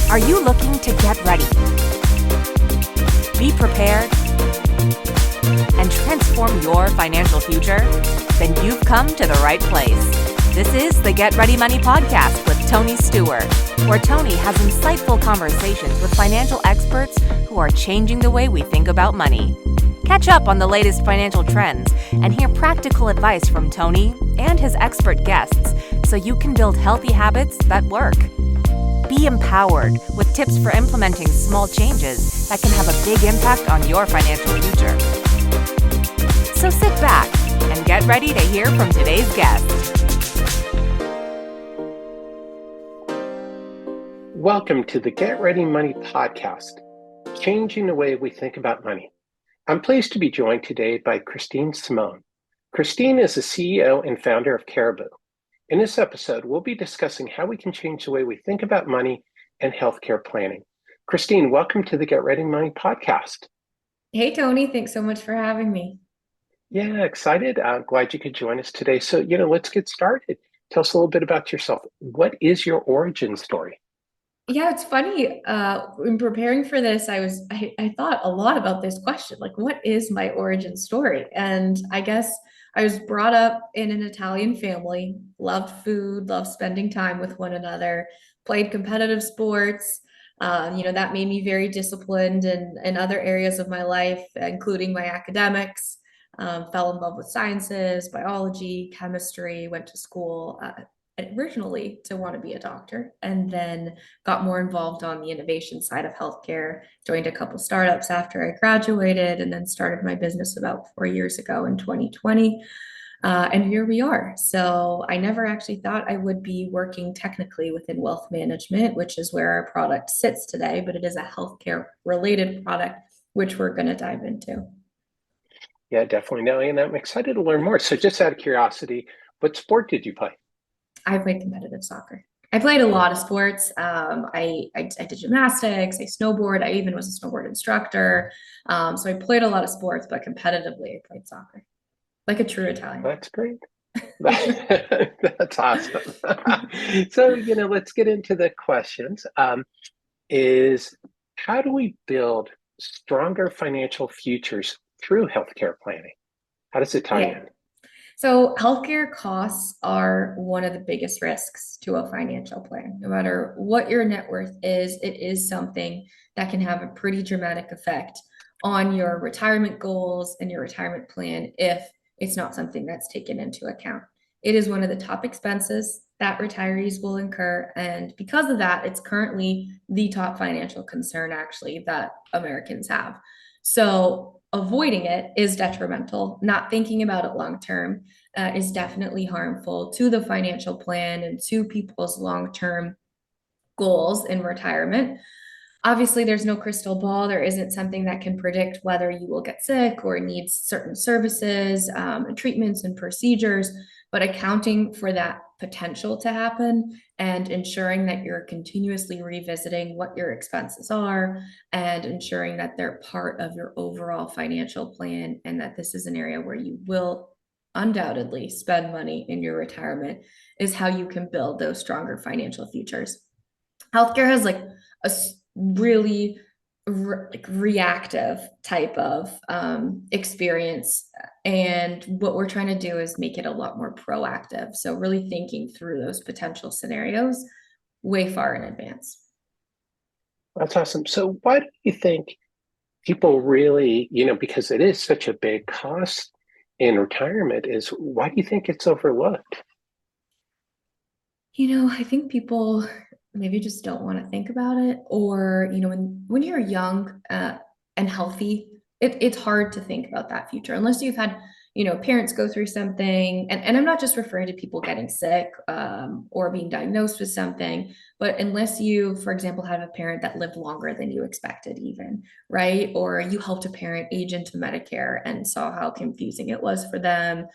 Are you looking to get ready, be prepared, and transform your financial future? Then you've come to the right place. This is the Get Ready Money podcast with Tony Stewart, where Tony has insightful conversations with financial experts who are changing the way we think about money. Catch up on the latest financial trends and hear practical advice from Tony and his expert guests so you can build healthy habits that work. Be empowered with tips for implementing small changes that can have a big impact on your financial future. So sit back and get ready to hear from today's guest. Welcome to the Get Ready Money podcast, changing the way we think about money. I'm pleased to be joined today by Christine Simone. Christine is the CEO and founder of Caribou. In this episode, we'll be discussing how we can change the way we think about money and healthcare planning. Christine, welcome to the Get Ready Money podcast. Hey, Tony. Thanks so much for having me. Yeah, excited. Glad you could join us today. So, let's get started. Tell us a little bit about yourself. What is your origin story? Yeah, it's funny. In preparing for this, I thought a lot about this question, like, what is my origin story? And I guess I was brought up in an Italian family, loved food, loved spending time with one another, played competitive sports. That made me very disciplined in other areas of my life, including my academics. Fell in love with sciences, biology, chemistry, went to school originally to want to be a doctor, and then got more involved on the innovation side of healthcare, joined a couple startups after I graduated, and then started my business about 4 years ago in 2020. And here we are. So I never actually thought I would be working technically within wealth management, which is where our product sits today, but it is a healthcare related product, which we're going to dive into. Yeah, definitely. No, and I'm excited to learn more. So just out of curiosity, what sport did you play? I played competitive soccer. I played a lot of sports. I did gymnastics, I snowboard. I even was a snowboard instructor. So I played a lot of sports, but competitively I played soccer, like a true Italian. That's great. That's awesome. So, let's get into the questions. Is how do we build stronger financial futures through healthcare planning? How does it tie in? So healthcare costs are one of the biggest risks to a financial plan. No matter what your net worth is, it is something that can have a pretty dramatic effect on your retirement goals and your retirement plan if it's not something that's taken into account. It is one of the top expenses that retirees will incur. And because of that, it's currently the top financial concern actually that Americans have. So avoiding it is detrimental. Not thinking about it long term is definitely harmful to the financial plan and to people's long-term goals in retirement. Obviously, there's no crystal ball. There isn't something that can predict whether you will get sick or need certain services, treatments and procedures, but accounting for that potential to happen and ensuring that you're continuously revisiting what your expenses are and ensuring that they're part of your overall financial plan and that this is an area where you will undoubtedly spend money in your retirement is how you can build those stronger financial futures. Healthcare has like a really reactive type of experience. And what we're trying to do is make it a lot more proactive. So really thinking through those potential scenarios way far in advance. That's awesome. So why do you think people really, because it is such a big cost in retirement, why do you think it's overlooked? I think people maybe just don't want to think about it, or when you're young and healthy, it's hard to think about that future unless you've had parents go through something, and I'm not just referring to people getting sick or being diagnosed with something, but unless you, for example, have a parent that lived longer than you expected even, right? Or you helped a parent age into Medicare and saw how confusing it was for them,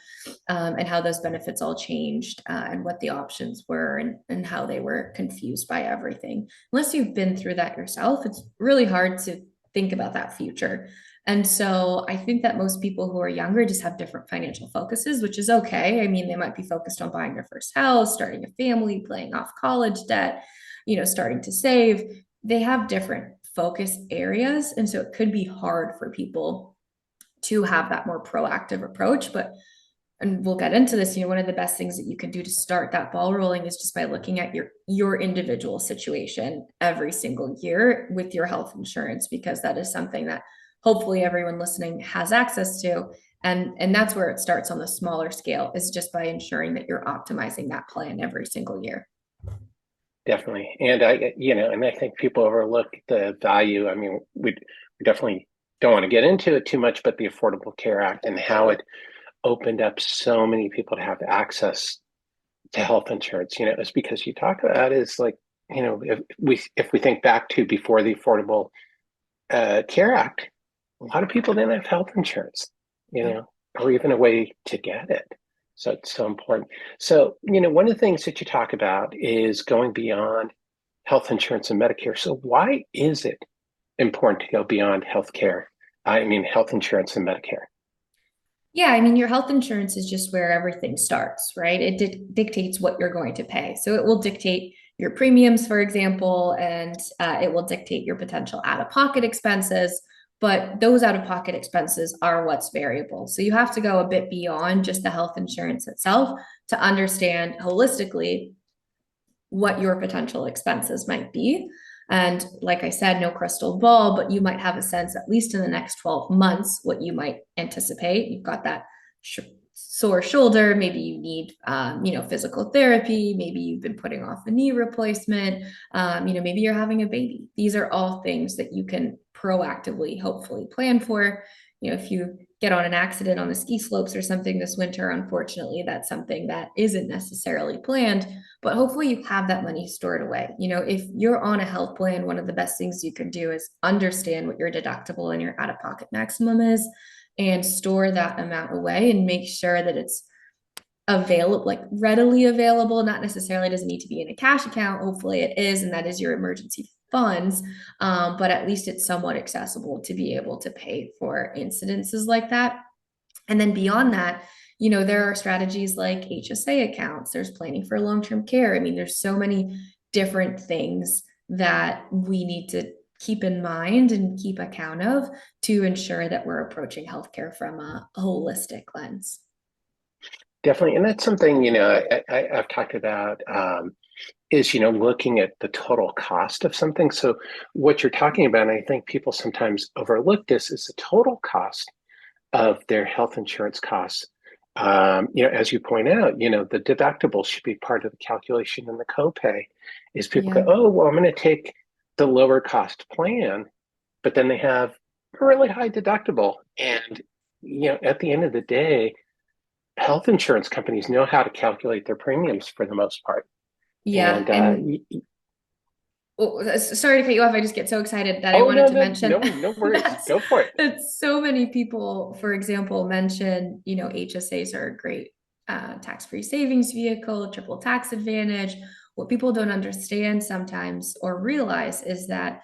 and how those benefits all changed, and what the options were, and how they were confused by everything. Unless you've been through that yourself, it's really hard to think about that future. And so I think that most people who are younger just have different financial focuses, which is okay. I mean, they might be focused on buying their first house, starting a family, paying off college debt, starting to save. they have different focus areas. And so it could be hard for people to have that more proactive approach. But, and we'll get into this, one of the best things that you can do to start that ball rolling is just by looking at your individual situation every single year with your health insurance, because that is something that hopefully everyone listening has access to. And that's where it starts on the smaller scale, is just by ensuring that you're optimizing that plan every single year. Definitely. And I think people overlook the value. I mean, we definitely don't want to get into it too much, but the Affordable Care Act and how it opened up so many people to have access to health insurance, is because you talk about it, is like, if we think back to before the Affordable Care Act, a lot of people didn't have health insurance, or even a way to get it. So it's so important. So, one of the things that you talk about is going beyond health insurance and Medicare. So why is it important to go beyond health insurance and Medicare? Yeah, I mean, your health insurance is just where everything starts, right? It dictates what you're going to pay. So it will dictate your premiums, for example, and it will dictate your potential out-of-pocket expenses. But those out-of-pocket expenses are what's variable. So you have to go a bit beyond just the health insurance itself to understand holistically what your potential expenses might be. And like I said, no crystal ball, but you might have a sense, at least in the next 12 months, what you might anticipate. You've got that sore shoulder. Maybe you need, physical therapy. Maybe you've been putting off a knee replacement. Maybe you're having a baby. These are all things that you can proactively, hopefully plan for. If you get on an accident on the ski slopes or something this winter, unfortunately, that's something that isn't necessarily planned, but hopefully you have that money stored away. If you're on a health plan, one of the best things you can do is understand what your deductible and your out-of-pocket maximum is, and store that amount away and make sure that it's available, like readily available. Not necessarily doesn't need to be in a cash account. Hopefully it is, and that is your emergency funds, but at least it's somewhat accessible to be able to pay for incidences like that. And then beyond that, there are strategies like HSA accounts, there's planning for long-term care. I mean, there's so many different things that we need to keep in mind and keep account of to ensure that we're approaching healthcare from a holistic lens. Definitely. And that's something, I've talked about, is, looking at the total cost of something. So what you're talking about, and I think people sometimes overlook this, is the total cost of their health insurance costs. As you point out, the deductible should be part of the calculation, and the copay is people go, oh, well, I'm going to take the lower cost plan, but then they have a really high deductible. And, at the end of the day, health insurance companies know how to calculate their premiums for the most part. Yeah. Sorry to cut you off. I just get so excited that I wanted to mention. No worries. Go for it. That so many people, for example, mention, HSAs are a great tax-free savings vehicle, triple tax advantage. What people don't understand sometimes or realize is that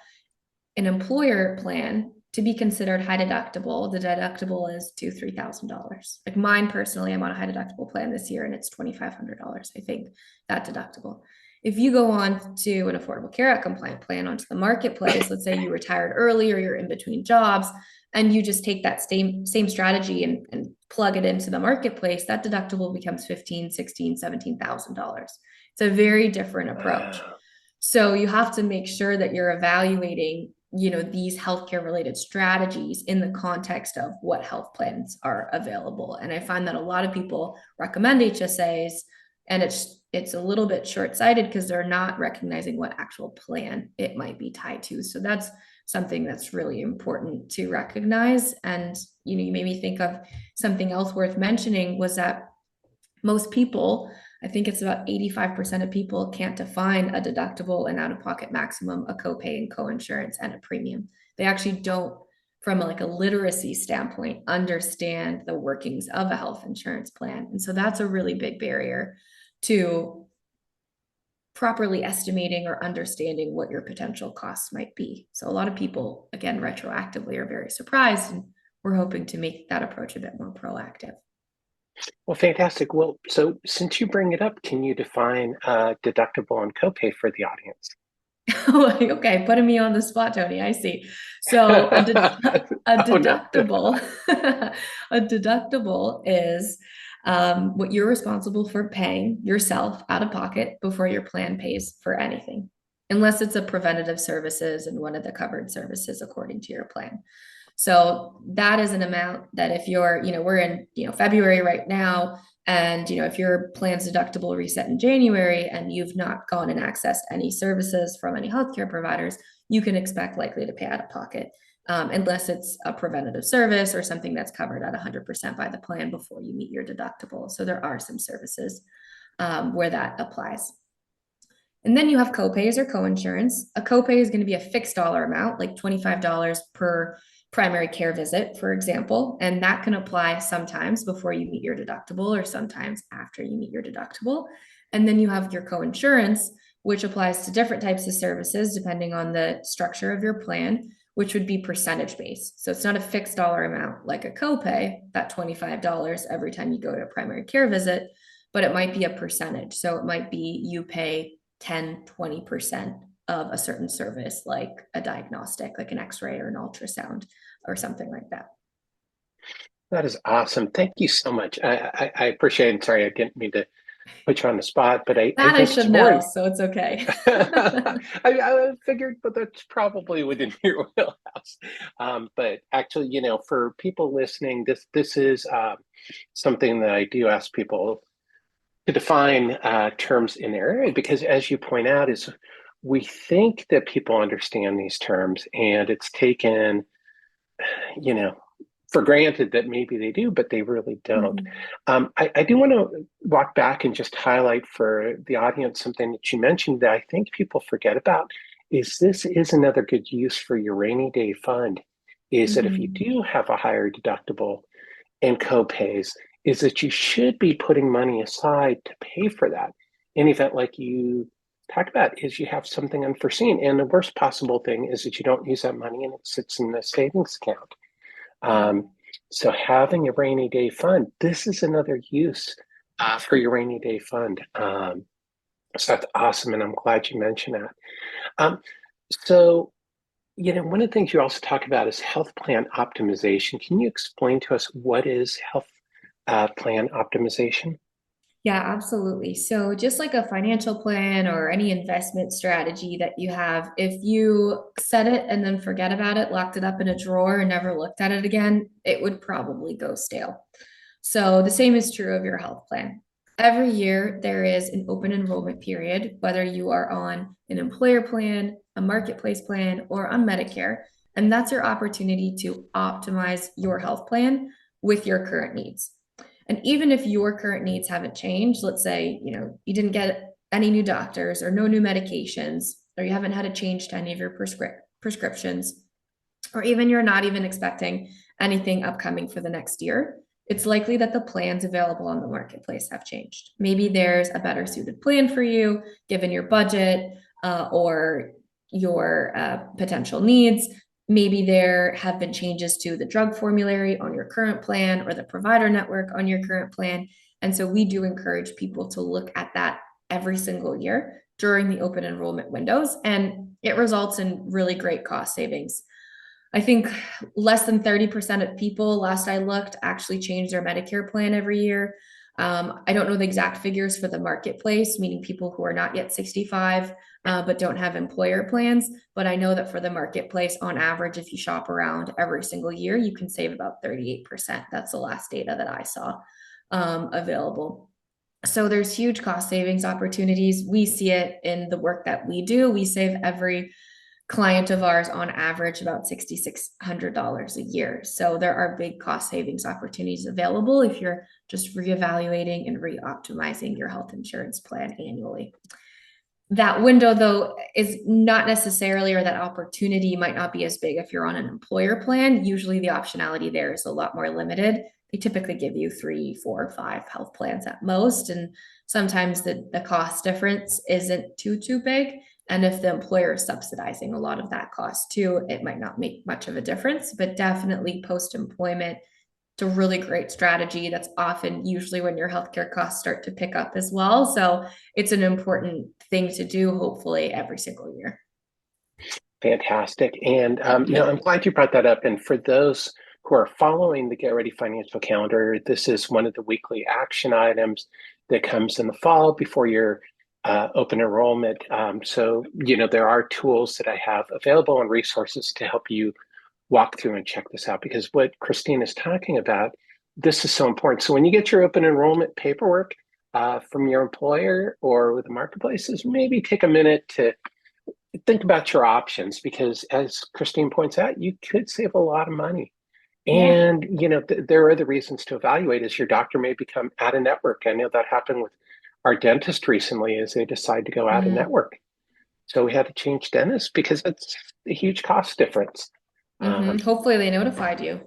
an employer plan, to be considered high deductible, the deductible is $2,000-$3,000. Like mine personally, I'm on a high deductible plan this year and it's $2,500, I think, that deductible. If you go on to an Affordable Care Act compliant plan onto the marketplace, let's say you retired early or you're in between jobs, and you just take that same strategy and plug it into the marketplace, that deductible becomes $15,000, $16,000, $17,000. It's a very different approach. So you have to make sure that you're evaluating, these healthcare related strategies in the context of what health plans are available. And I find that a lot of people recommend HSAs, and it's a little bit short-sighted because they're not recognizing what actual plan it might be tied to. So that's something that's really important to recognize. And, you made me think of something else worth mentioning, was that most people, I think it's about 85% of people, can't define a deductible and out-of-pocket maximum, a copay and coinsurance, and a premium. They actually don't, from a literacy standpoint, understand the workings of a health insurance plan. And so that's a really big barrier to properly estimating or understanding what your potential costs might be. So a lot of people, again, retroactively are very surprised, and we're hoping to make that approach a bit more proactive. Well, fantastic. Well, so since you bring it up, can you define deductible and copay for the audience? Like, okay, putting me on the spot, Tony. I see. So a Oh no. deductible, a deductible is what you're responsible for paying yourself out of pocket before your plan pays for anything, unless it's a preventative services and one of the covered services according to your plan. So that is an amount that if you're, we're in, February right now, and, if your plan's deductible reset in January and you've not gone and accessed any services from any healthcare providers, you can expect likely to pay out of pocket, unless it's a preventative service or something that's covered at 100% by the plan before you meet your deductible. So there are some services where that applies. And then you have copays or coinsurance. A copay is going to be a fixed dollar amount, like $25 per primary care visit, for example. And that can apply sometimes before you meet your deductible or sometimes after you meet your deductible. And then you have your coinsurance, which applies to different types of services depending on the structure of your plan, which would be percentage based. So it's not a fixed dollar amount like a copay, that $25 every time you go to a primary care visit, but it might be a percentage. So it might be you pay 10, 20% of a certain service, like a diagnostic, like an x-ray or an ultrasound or something like that. That is awesome. Thank you so much. I appreciate it. Sorry, I didn't mean to put you on the spot, but I think I it's should know, so it's okay. I figured, but that's probably within your wheelhouse. But actually, for people listening, this is something that I do ask people to define terms in their area, because as you point out, is we think that people understand these terms, and it's taken, for granted that maybe they do, but they really don't. I do want to walk back and just highlight for the audience something that you mentioned that I think people forget about. This is another good use for your rainy day fund, is that if you do have a higher deductible and copays, is that you should be putting money aside to pay for that. In the event, like you talked about, is you have something unforeseen. And the worst possible thing is that you don't use that money and it sits in the savings account. So having a rainy day fund, this is another use for your rainy day fund. So that's awesome. And I'm glad you mentioned that. So, one of the things you also talk about is health plan optimization. Can you explain to us what is health plan optimization? Yeah, absolutely. So just like a financial plan or any investment strategy that you have, if you set it and then forget about it, locked it up in a drawer and never looked at it again, it would probably go stale. So the same is true of your health plan. Every year there is an open enrollment period, whether you are on an employer plan, a marketplace plan, or on Medicare. And that's your opportunity to optimize your health plan with your current needs. And even if your current needs haven't changed, let's say, you didn't get any new doctors or no new medications, or you haven't had a change to any of your prescriptions, or even you're not even expecting anything upcoming for the next year, it's likely that the plans available on the marketplace have changed. Maybe there's a better suited plan for you, given your budget or your potential needs. Maybe there have been changes to the drug formulary on your current plan or the provider network on your current plan. And so we do encourage people to look at that every single year during the open enrollment windows, and it results in really great cost savings. I think less than 30% of people, last I looked, actually change their Medicare plan every year. I don't know the exact figures for the marketplace, meaning people who are not yet 65, but don't have employer plans. But I know that for the marketplace, on average, if you shop around every single year, you can save about 38%. That's the last data that I saw available. So there's huge cost savings opportunities. We see it in the work that we do. We save every client of ours on average about $6,600 a year. So there are big cost savings opportunities available if you're just reevaluating and re-optimizing your health insurance plan annually. That window, though, is not necessarily, or that opportunity might not be as big if you're on an employer plan. Usually the optionality there is a lot more limited. They typically give you 3, 4, 5 health plans at most. And sometimes the cost difference isn't too big. And if the employer is subsidizing a lot of that cost too, it might not make much of a difference, but definitely post-employment, it's a really great strategy. That's often usually when your healthcare costs start to pick up as well. So it's an important thing to do, hopefully every single year. Fantastic. And, I'm glad you brought that up. And for those who are following the Get Ready Financial Calendar, this is one of the weekly action items that comes in the fall before your open enrollment. There are tools that I have available and resources to help you walk through and check this out, because what Christine is talking about, this is so important. So when you get your open enrollment paperwork from your employer or with the marketplaces, maybe take a minute to think about your options, because as Christine points out, you could save a lot of money. Yeah. And, there are other reasons to evaluate is your doctor may become out of network. I know that happened with our dentist recently as they decide to go out of Mm. network. So we had to change dentists because it's a huge cost difference. Hopefully they notified you.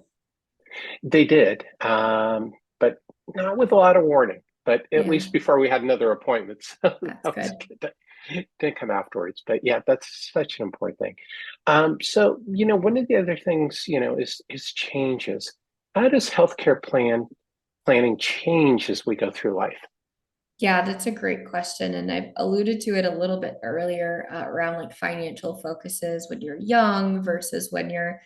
They did, but not with a lot of warning, but at Yeah, least before we had another appointment. So that's that was good. good. Didn't come afterwards, but yeah, that's such an important thing. One of the other things, is changes. How does planning change as we go through life? Yeah, that's a great question. And I've alluded to it a little bit earlier around like financial focuses when you're young versus when you're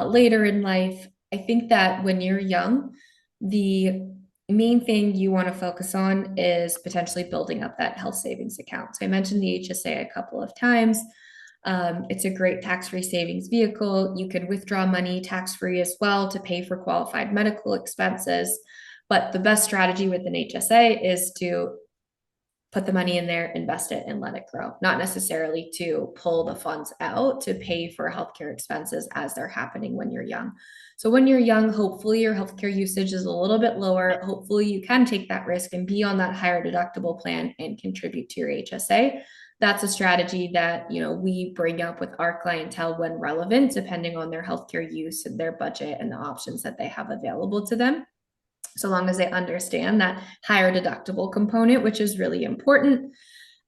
later in life. I think that when you're young, the main thing you want to focus on is potentially building up that health savings account. So I mentioned the HSA a couple of times. It's a great tax-free savings vehicle. You can withdraw money tax-free as well to pay for qualified medical expenses. But the best strategy with an HSA is to put the money in there, invest it, and let it grow, not necessarily to pull the funds out to pay for healthcare expenses as they're happening when you're young. So, when you're young, hopefully your healthcare usage is a little bit lower. Hopefully, you can take that risk and be on that higher deductible plan and contribute to your HSA. That's a strategy that we bring up with our clientele when relevant, depending on their healthcare use and their budget and the options that they have available to them, so long as they understand that higher deductible component, which is really important.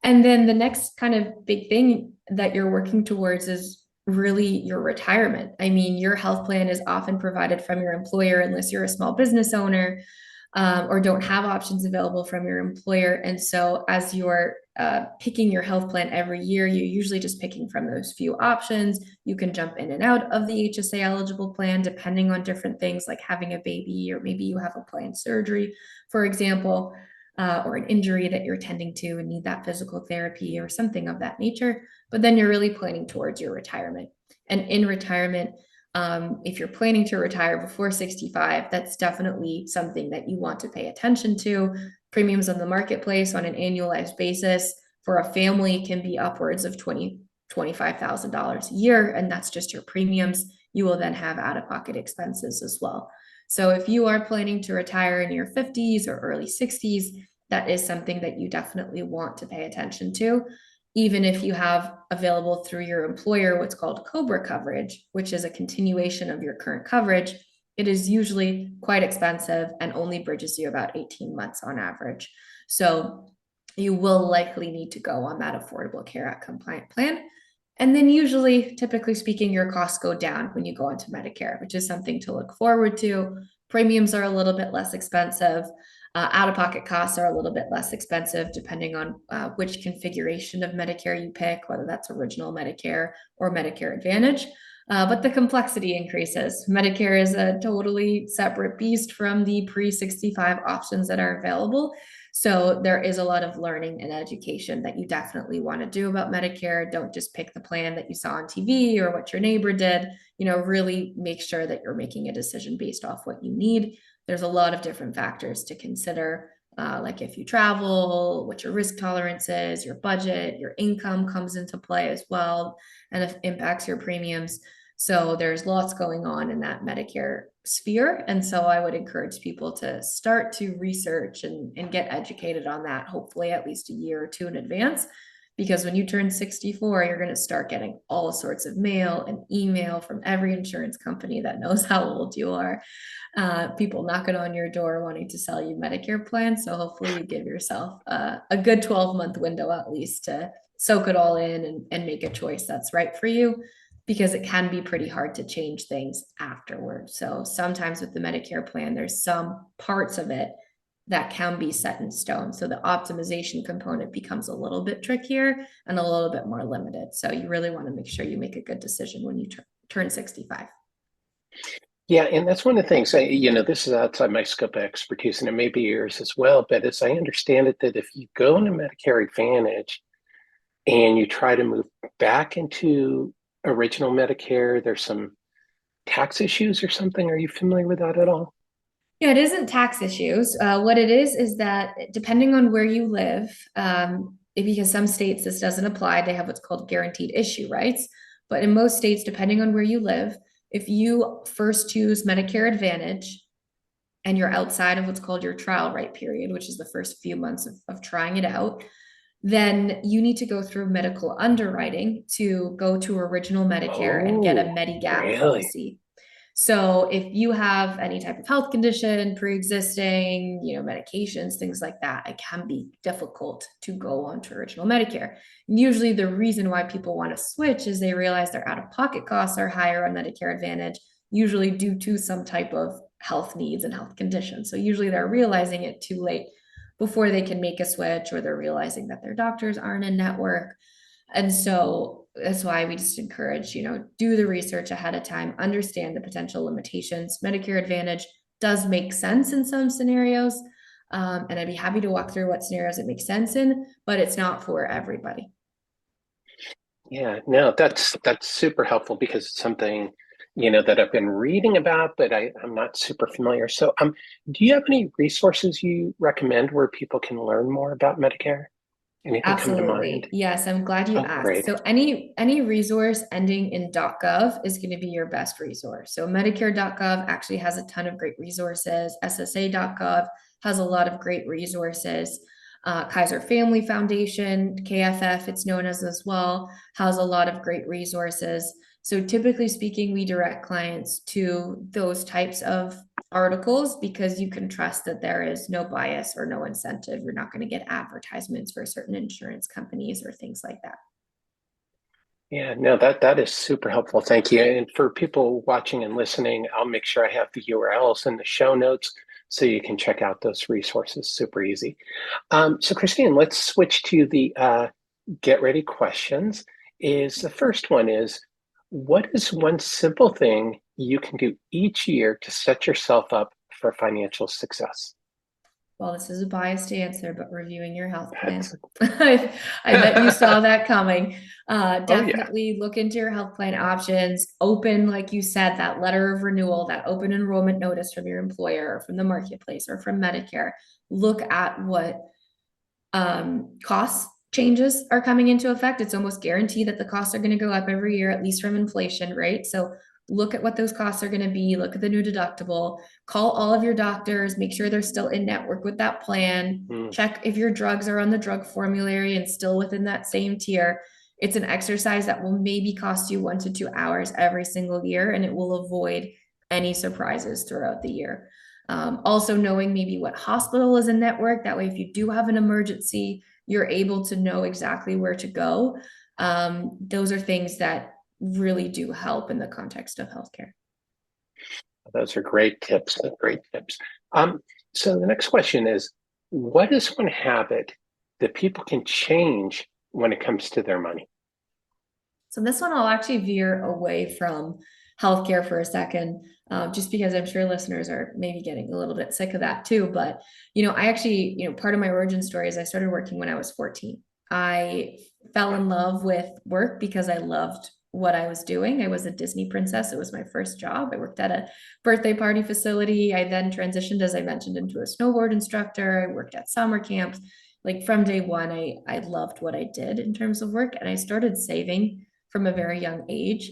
And then the next kind of big thing that you're working towards is really your retirement. I mean, your health plan is often provided from your employer unless you're a small business owner, or don't have options available from your employer. And so, as you're picking your health plan every year, you're usually just picking from those few options. You can jump in and out of the HSA eligible plan depending on different things like having a baby, or maybe you have a planned surgery, for example, or an injury that you're tending to and need that physical therapy or something of that nature. But then you're really planning towards your retirement. And in retirement, if you're planning to retire before 65, that's definitely something that you want to pay attention to. Premiums on the marketplace on an annualized basis for a family can be upwards of $25,000 a year, and that's just your premiums. You will then have out-of-pocket expenses as well. So if you are planning to retire in your 50s or early 60s, that is something that you definitely want to pay attention to, even if you have available through your employer what's called COBRA coverage, which is a continuation of your current coverage. It is usually quite expensive and only bridges you about 18 months on average. So you will likely need to go on that Affordable Care Act compliant plan. And then usually, typically speaking, your costs go down when you go into Medicare, which is something to look forward to. Premiums are a little bit less expensive. Out-of-pocket costs are a little bit less expensive depending on which configuration of Medicare you pick, whether that's original Medicare or Medicare Advantage. But the complexity increases. Medicare is a totally separate beast from the pre-65 options that are available. So there is a lot of learning and education that you definitely want to do about Medicare. Don't just pick the plan that you saw on TV or what your neighbor did. Really make sure that you're making a decision based off what you need. There's a lot of different factors to consider, like if you travel, what your risk tolerance is, your budget, your income comes into play as well, and it impacts your premiums. So there's lots going on in that Medicare sphere. And so I would encourage people to start to research and get educated on that, hopefully at least a year or two in advance. Because when you turn 64, you're going to start getting all sorts of mail and email from every insurance company that knows how old you are. People knocking on your door wanting to sell you Medicare plans. So hopefully you give yourself a good 12-month window at least to soak it all in and make a choice that's right for you, because it can be pretty hard to change things afterward. So sometimes with the Medicare plan, there's some parts of it that can be set in stone. So the optimization component becomes a little bit trickier and a little bit more limited. So you really want to make sure you make a good decision when you turn 65. Yeah, and that's one of the things this is outside my scope of expertise, and it may be yours as well. But as I understand it, that if you go into Medicare Advantage and you try to move back into original Medicare, there's some tax issues or something. Are you familiar with that at all? Yeah, it isn't tax issues. What it is that depending on where you live, because some states this doesn't apply, they have what's called guaranteed issue rights. But in most states, depending on where you live, if you first choose Medicare Advantage and you're outside of what's called your trial right period, which is the first few months of trying it out, then you need to go through medical underwriting to go to original Medicare and get a Oh, Medigap really? policy. So if you have any type of health condition, pre-existing, medications, things like that, it can be difficult to go on to original Medicare. And usually the reason why people want to switch is they realize their out-of-pocket costs are higher on Medicare Advantage, usually due to some type of health needs and health conditions. So usually they're realizing it too late before they can make a switch, or they're realizing that their doctors aren't in network. And so that's why we just encourage, do the research ahead of time, understand the potential limitations. Medicare Advantage does make sense in some scenarios. And I'd be happy to walk through what scenarios it makes sense in, but it's not for everybody. Yeah, no, that's super helpful because it's something, that I've been reading about, but I'm not super familiar. So, do you have any resources you recommend where people can learn more about Medicare? Anything come to mind? Absolutely. Yes, I'm glad you Oh, asked. great. So any resource ending in .gov is going to be your best resource. So Medicare.gov actually has a ton of great resources. SSA.gov has a lot of great resources. Kaiser Family Foundation, KFF, it's known as well, has a lot of great resources. So typically speaking, we direct clients to those types of articles because you can trust that there is no bias or no incentive. You're not going to get advertisements for certain insurance companies or things like that. Yeah, no, that is super helpful. Thank you. And for people watching and listening, I'll make sure I have the URLs in the show notes so you can check out those resources. Super easy. So Christine, let's switch to the get ready questions. The first one is, what is one simple thing you can do each year to set yourself up for financial success? Well, this is a biased answer, but reviewing your health plan. That's I bet you saw that coming. oh yeah. Definitely look into your health plan options. Open, like you said, that letter of renewal, that open enrollment notice from your employer or from the marketplace or from Medicare. Look at what cost changes are coming into effect. It's almost guaranteed that the costs are going to go up every year, at least from inflation, right? So look at what those costs are going to be. Look at the new deductible. Call all of your doctors. Make sure they're still in network with that plan. Mm. Check if your drugs are on the drug formulary and still within that same tier. It's an exercise that will maybe cost you 1 to 2 hours every single year, and it will avoid any surprises throughout the year. Also knowing maybe what hospital is in network. That way, if you do have an emergency, you're able to know exactly where to go. Those are things that really do help in the context of healthcare. Those are great tips. Great tips. So the next question is, what is one habit that people can change when it comes to their money? So this one I'll actually veer away from healthcare for a second, just because I'm sure listeners are maybe getting a little bit sick of that too. But, I actually, part of my origin story is I started working when I was 14. I fell in love with work because I loved what I was doing. I was a Disney princess. It was my first job. I worked at a birthday party facility. I then transitioned, as I mentioned, into a snowboard instructor. I worked at summer camps. Like from day one, I loved what I did in terms of work, and I started saving from a very young age,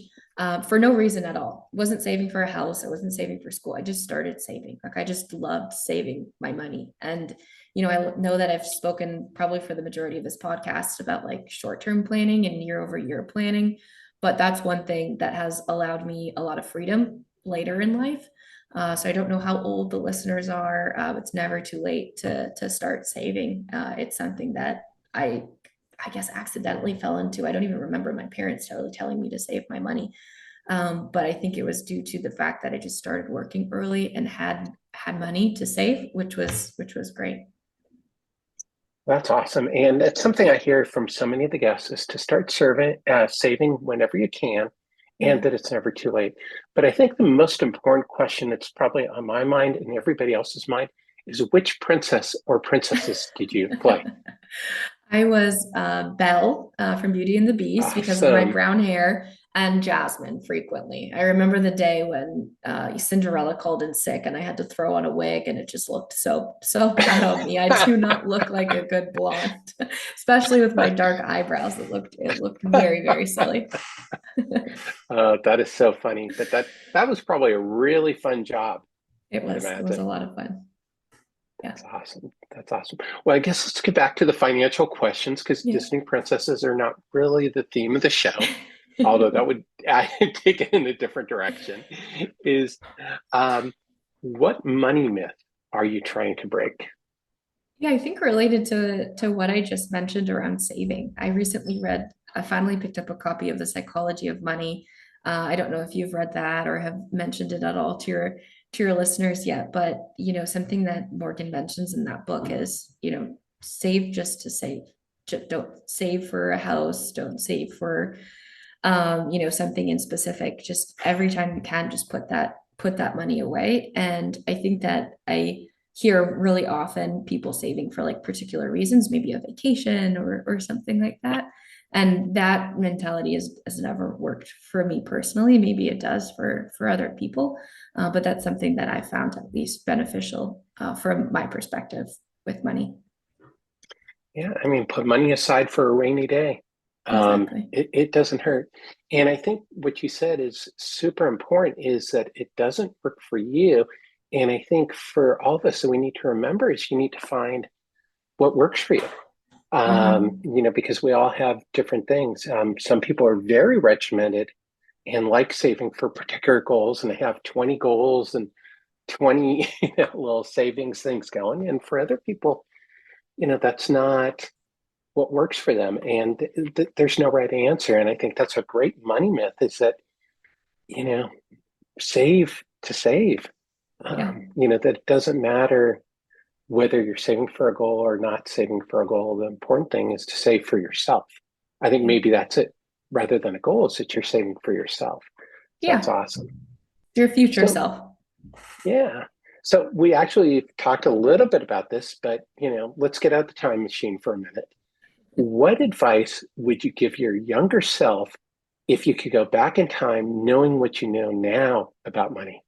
for no reason at all. Wasn't saving for a house. I wasn't saving for school. I just started saving. Like I just loved saving my money. And, I know that I've spoken probably for the majority of this podcast about like short-term planning and year-over-year planning, but that's one thing that has allowed me a lot of freedom later in life. So I don't know how old the listeners are. It's never too late to start saving. It's something that I guess accidentally fell into. I don't even remember my parents telling me to save my money. But I think it was due to the fact that I just started working early and had had money to save, which was great. That's awesome. And it's something I hear from so many of the guests is to start saving whenever you can, and Yeah. that it's never too late. But I think the most important question that's probably on my mind and everybody else's mind is, which princess or princesses did you play? I was Belle from Beauty and the Beast because of my Awesome. brown hair, and Jasmine frequently. I remember the day when Cinderella called in sick and I had to throw on a wig, and it just looked so bad on me. I do not look like a good blonde, especially with my dark eyebrows. It looked very silly. That is so funny. But that was probably a really fun job, It I would was a imagine. lot of fun. Yeah. That's awesome. That's awesome. Well, I guess let's get back to the financial questions, because Yeah. Disney princesses are not really the theme of the show, although that would take it in a different direction. Is what money myth are you trying to break? Yeah, I think related to what I just mentioned around saving. I finally picked up a copy of The Psychology of Money. I don't know if you've read that or have mentioned it at all to your listeners yet, but something that Morgan mentions in that book is, save just to save. Just don't save for a house, don't save for something in specific. Just every time you can, just put that money away. And I think that I hear really often people saving for like particular reasons, maybe a vacation or something like that. And that mentality has never worked for me personally. Maybe it does for other people, but that's something that I found at least beneficial from my perspective with money. Yeah, I mean, put money aside for a rainy day. Exactly. It doesn't hurt. And I think what you said is super important, is that it doesn't work for you. And I think for all of us, that we need to remember is you need to find what works for you. Mhm. Because we all have different things. Some people are very regimented and like saving for particular goals, and they have 20 goals and 20 little savings things going. And for other people, that's not what works for them. And there's no right answer. And I think that's a great money myth, is that, you know, save to save. Yeah. That it doesn't matter whether you're saving for a goal or not saving for a goal. The important thing is to save for yourself. I think Yeah. maybe that's it. Rather than a goal, is that you're saving for yourself. So that's Yeah. awesome. Your future So self. yeah. So we actually talked a little bit about this, but let's get out the time machine for a minute. What advice would you give your younger self if you could go back in time, knowing what you know now about money?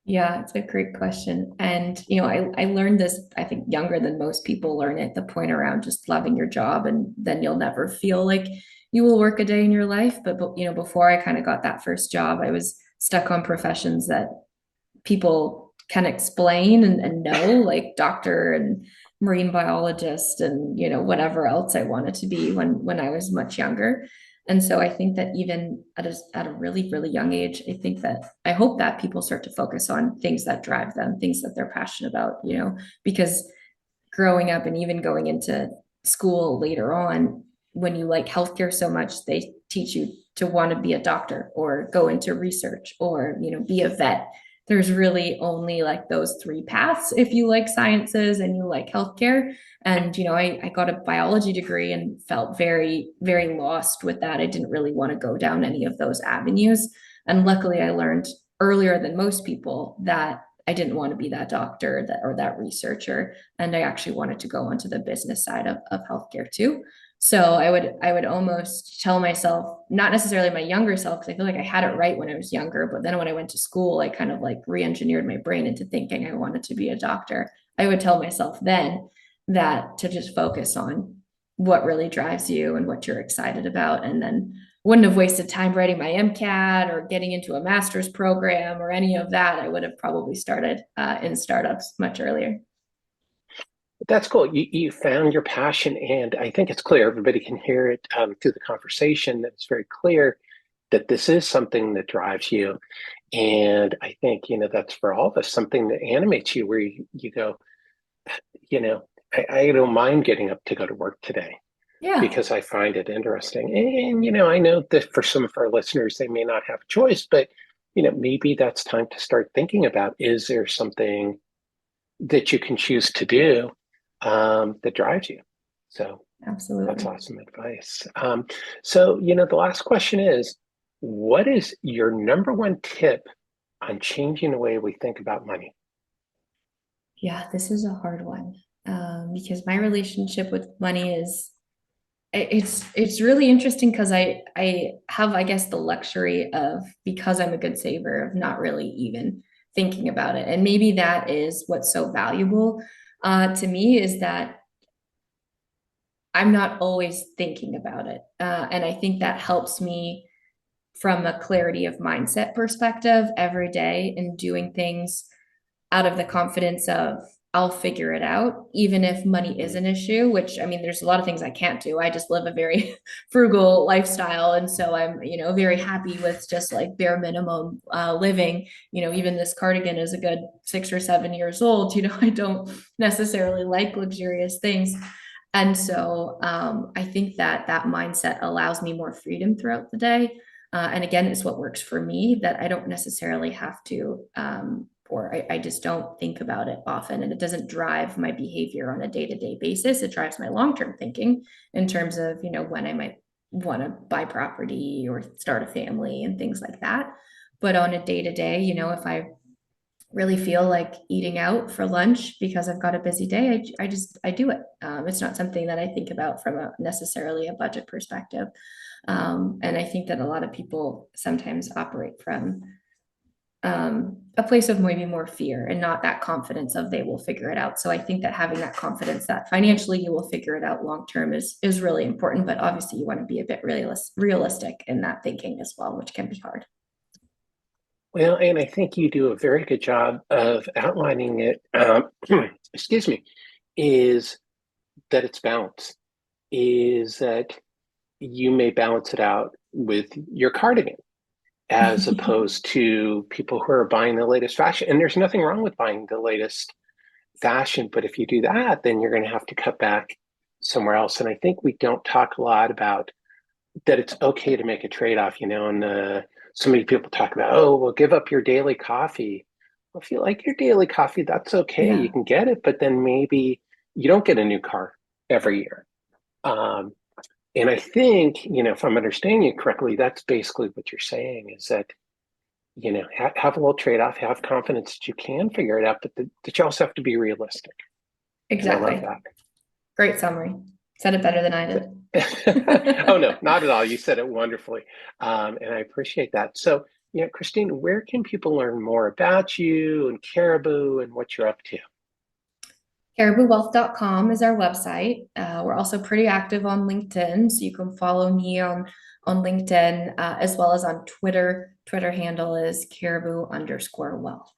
Yeah, it's a great question. And, I learned this, I think, younger than most people learn it, the point around just loving your job, and then you'll never feel like you will work a day in your life. But before I kind of got that first job, I was stuck on professions that people can explain and know, like doctor and marine biologist and whatever else I wanted to be when I was much younger. And so I think that even at a really young age, I hope that people start to focus on things that drive them, things that they're passionate about, because growing up and even going into school later on, when you like healthcare so much, they teach you to want to be a doctor or go into research or, be a vet. There's really only like those three paths if you like sciences and you like healthcare. And, I got a biology degree and felt very lost with that. I didn't really want to go down any of those avenues. And luckily, I learned earlier than most people that I didn't want to be that doctor or that researcher. And I actually wanted to go onto the business side of healthcare too. So I would almost tell myself, not necessarily my younger self, because I feel like I had it right when I was younger, but then when I went to school, I kind of like re-engineered my brain into thinking I wanted to be a doctor. I would tell myself then that to just focus on what really drives you and what you're excited about, and then wouldn't have wasted time writing my MCAT or getting into a master's program or any of that. I would have probably started in startups much earlier. That's cool. You found your passion, and I think it's clear. Everybody can hear it through the conversation. That it's very clear that this is something that drives you. And I think, that's for all of us, something that animates you, where you go, you know, I don't mind getting up to go to work today Yeah. because I find it interesting. And, I know that for some of our listeners, they may not have a choice, but, maybe that's time to start thinking about, is there something that you can choose to do that drives you. So that's Absolutely. awesome advice. So, the last question is, what is your number one tip on changing the way we think about money? Yeah, this is a hard one, because my relationship with money is it's really interesting because I have, I guess, the luxury of, because I'm a good saver, of not really even thinking about it. And maybe that is what's so valuable to me, is that I'm not always thinking about it. And I think that helps me from a clarity of mindset perspective every day, and doing things out of the confidence of, I'll figure it out, even if money is an issue, which, I mean, there's a lot of things I can't do. I just live a very frugal lifestyle. And so I'm, very happy with just like bare minimum living. Even this cardigan is a good 6 or 7 years old. I don't necessarily like luxurious things. And so I think that that mindset allows me more freedom throughout the day. And again, it's what works for me, that I don't necessarily have to, or I just don't think about it often. And it doesn't drive my behavior on a day-to-day basis. It drives my long-term thinking in terms of, when I might want to buy property or start a family and things like that. But on a day-to-day, if I really feel like eating out for lunch because I've got a busy day, I do it. It's not something that I think about from necessarily a budget perspective. And I think that a lot of people sometimes operate from a place of maybe more fear and not that confidence of they will figure it out. So I think that having that confidence that financially you will figure it out long term is really important. But obviously you want to be a bit realistic in that thinking as well, which can be hard. Well, and I think you do a very good job of outlining it. Excuse me, is that it's balance, is that you may balance it out with your cardigan as opposed to people who are buying the latest fashion. And there's nothing wrong with buying the latest fashion, but if you do that, then you're going to have to cut back somewhere else. And I think we don't talk a lot about that it's okay to make a trade-off, and so many people talk about, oh, well, give up your daily coffee. Well, if you like your daily coffee, that's okay. Yeah, You can get it, but then maybe you don't get a new car every year. And I think, if I'm understanding you correctly, that's basically what you're saying, is that, have a little trade-off, have confidence that you can figure it out, but that you also have to be realistic. And I love exactly. that. Great summary. Said it better than I did. Oh, no, not at all. You said it wonderfully. And I appreciate that. So, Christine, where can people learn more about you and Caribou and what you're up to? CaribouWealth.com is our website. We're also pretty active on LinkedIn, so you can follow me on LinkedIn, as well as on Twitter. Twitter handle is Caribou_wealth.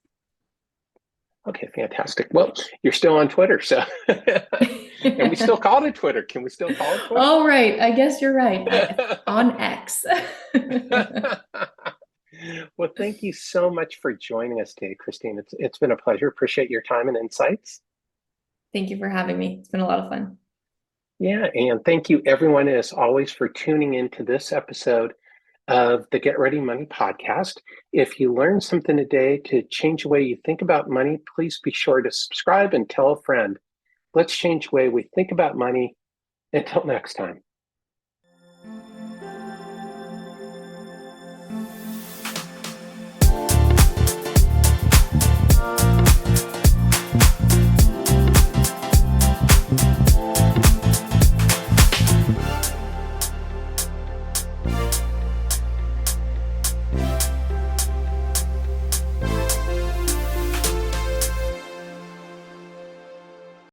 Okay, fantastic. Well, you're still on Twitter, so and we still call it Twitter. Can we still call it Twitter? Oh, right. I guess you're right. On X. Well, thank you so much for joining us today, Christine. It's been a pleasure. Appreciate your time and insights. Thank you for having me. It's been a lot of fun. Yeah, and thank you everyone, as always, for tuning into this episode of the Get Ready Money podcast. If you learned something today to change the way you think about money, please be sure to subscribe and tell a friend. Let's change the way we think about money. Until next time.